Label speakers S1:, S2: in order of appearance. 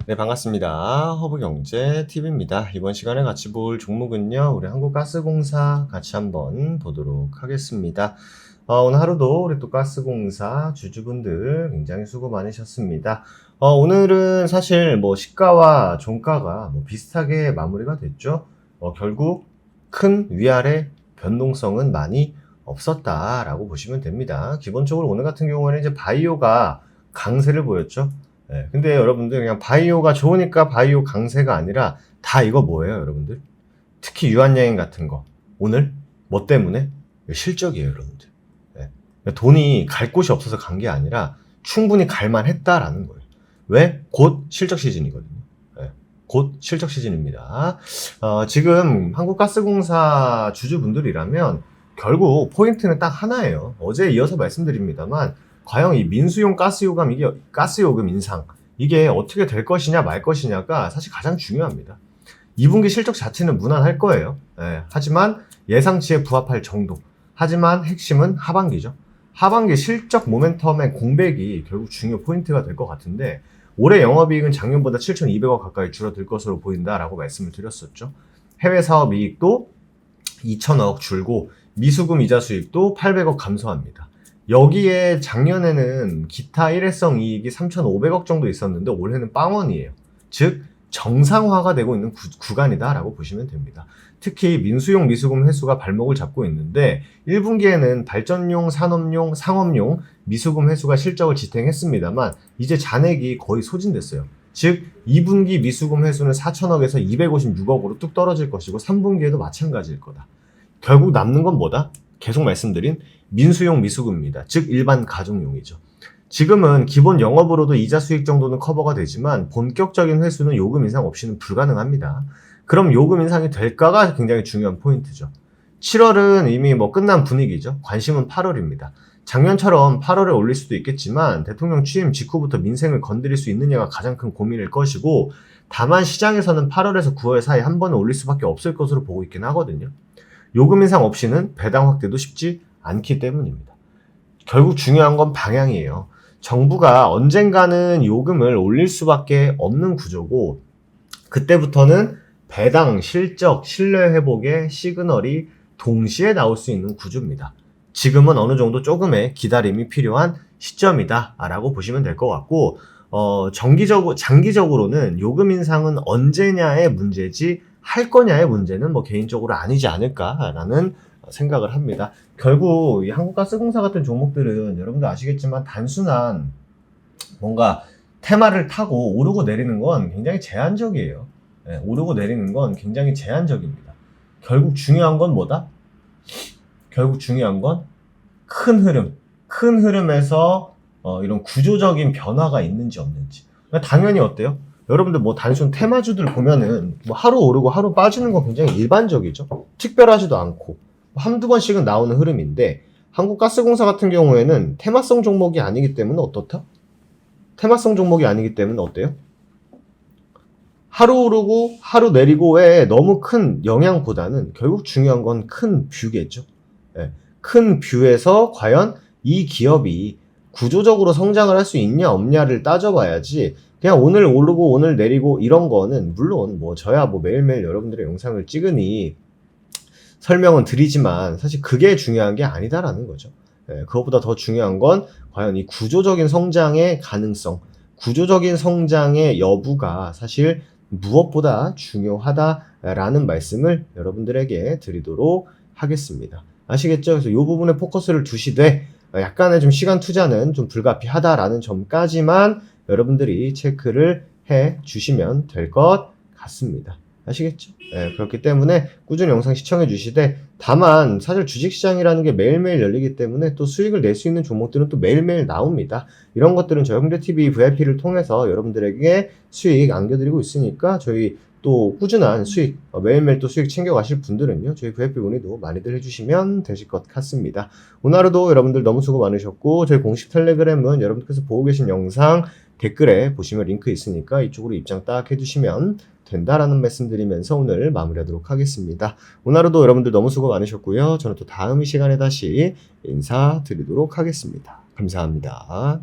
S1: 네, 반갑습니다. 허브경제TV입니다. 이번 시간에 같이 볼 종목은요, 우리 한국가스공사 같이 한번 보도록 하겠습니다. 오늘 하루도 우리 또 가스공사 주주분들 굉장히 수고 많으셨습니다. 오늘은 사실 뭐 시가와 종가가 뭐 비슷하게 마무리가 됐죠. 결국 큰 위아래 변동성은 많이 없었다라고 보시면 됩니다. 기본적으로 오늘 같은 경우에는 이제 바이오가 강세를 보였죠. 네, 근데 여러분들 그냥 바이오가 좋으니까 바이오 강세가 아니라 다 이거 뭐예요, 여러분들? 특히 유한여행 같은 거. 오늘 뭐 때문에? 실적이에요, 여러분들. 네. 돈이 갈 곳이 없어서 간 게 아니라 충분히 갈만 했다라는 거예요. 왜? 곧 실적 시즌이거든요. 네. 곧 실적 시즌입니다. 지금 한국가스공사 주주분들이라면 결국 포인트는 딱 하나예요. 어제 이어서 말씀드립니다만 과연 이 민수용 가스요금 인상 이게 어떻게 될 것이냐 말 것이냐가 사실 가장 중요합니다. 2분기 실적 자체는 무난할 거예요. 하지만 예상치에 부합할 정도. 하지만 핵심은 하반기죠. 하반기 실적 모멘텀의 공백이 결국 중요 포인트가 될 것 같은데 올해 영업이익은 작년보다 7,200억 가까이 줄어들 것으로 보인다라고 말씀을 드렸었죠. 해외 사업 이익도 2,000억 줄고 미수금 이자 수익도 800억 감소합니다. 여기에 작년에는 기타 일회성 이익이 3,500억 정도 있었는데 올해는 빵원이에요. 즉 정상화가 되고 있는 구간이다라고 보시면 됩니다. 특히 민수용 미수금 회수가 발목을 잡고 있는데 1분기에는 발전용, 산업용, 상업용 미수금 회수가 실적을 지탱했습니다만 이제 잔액이 거의 소진됐어요. 즉 2분기 미수금 회수는 4천억에서 256억으로 뚝 떨어질 것이고 3분기에도 마찬가지일 거다. 결국 남는 건 뭐다? 계속 말씀드린 민수용 미수금입니다. 즉 일반 가정용이죠. 지금은 기본 영업으로도 이자 수익 정도는 커버가 되지만 본격적인 회수는 요금 인상 없이는 불가능합니다. 그럼 요금 인상이 될까가 굉장히 중요한 포인트죠. 7월은 이미 뭐 끝난 분위기죠. 관심은 8월입니다. 작년처럼 8월에 올릴 수도 있겠지만 대통령 취임 직후부터 민생을 건드릴 수 있느냐가 가장 큰 고민일 것이고 다만 시장에서는 8월에서 9월 사이 한 번은 올릴 수밖에 없을 것으로 보고 있긴 하거든요. 요금 인상 없이는 배당 확대도 쉽지 않기 때문입니다. 결국 중요한 건 방향이에요. 정부가 언젠가는 요금을 올릴 수밖에 없는 구조고 그때부터는 배당, 실적, 신뢰 회복의 시그널이 동시에 나올 수 있는 구조입니다. 지금은 어느 정도 조금의 기다림이 필요한 시점이다 라고 보시면 될 것 같고 장기적으로는 요금 인상은 언제냐의 문제지 할 거냐의 문제는 뭐 개인적으로 아니지 않을까라는 생각을 합니다. 결국 이 한국가스공사 같은 종목들은 여러분도 아시겠지만 단순한 뭔가 테마를 타고 오르고 내리는 건 굉장히 제한적이에요. 오르고 내리는 건 굉장히 제한적입니다. 결국 중요한 건 뭐다? 결국 중요한 건 큰 흐름. 큰 흐름에서 이런 구조적인 변화가 있는지 없는지. 당연히 어때요? 여러분들 뭐 단순 테마주들 보면은 뭐 하루 오르고 하루 빠지는 건 굉장히 일반적이죠. 특별하지도 않고 한두 번씩은 나오는 흐름인데 한국가스공사 같은 경우에는 테마성 종목이 아니기 때문에 어떻다? 테마성 종목이 아니기 때문에 어때요? 하루 오르고 하루 내리고의 너무 큰 영향보다는 결국 중요한 건 큰 뷰겠죠. 큰 뷰에서 과연 이 기업이 구조적으로 성장을 할 수 있냐 없냐를 따져봐야지 그냥 오늘 오르고 오늘 내리고 이런 거는 물론 뭐 저야 뭐 매일매일 여러분들의 영상을 찍으니 설명은 드리지만 사실 그게 중요한 게 아니다라는 거죠. 그것보다 더 중요한 건 과연 이 구조적인 성장의 가능성, 구조적인 성장의 여부가 사실 무엇보다 중요하다라는 말씀을 여러분들에게 드리도록 하겠습니다. 아시겠죠? 그래서 이 부분에 포커스를 두시되 약간의 좀 시간 투자는 좀 불가피하다라는 점까지만 여러분들이 체크를 해 주시면 될 것 같습니다. 아시겠죠? 그렇기 때문에 꾸준히 영상 시청해 주시되 다만 사실 주식시장이라는 게 매일매일 열리기 때문에 또 수익을 낼 수 있는 종목들은 또 매일매일 나옵니다. 이런 것들은 저희 홍대TV VIP를 통해서 여러분들에게 수익 안겨드리고 있으니까 저희 또 꾸준한 수익, 매일매일 또 수익 챙겨가실 분들은요, 저희 VIP 문의도 많이들 해주시면 되실 것 같습니다. 오늘 하루도 여러분들 너무 수고 많으셨고, 저희 공식 텔레그램은 여러분들께서 보고 계신 영상 댓글에 보시면 링크 있으니까 이쪽으로 입장 딱 해주시면 된다라는 말씀 드리면서 오늘 마무리하도록 하겠습니다. 오늘 하루도 여러분들 너무 수고 많으셨고요. 저는 또 다음 이 시간에 다시 인사드리도록 하겠습니다. 감사합니다.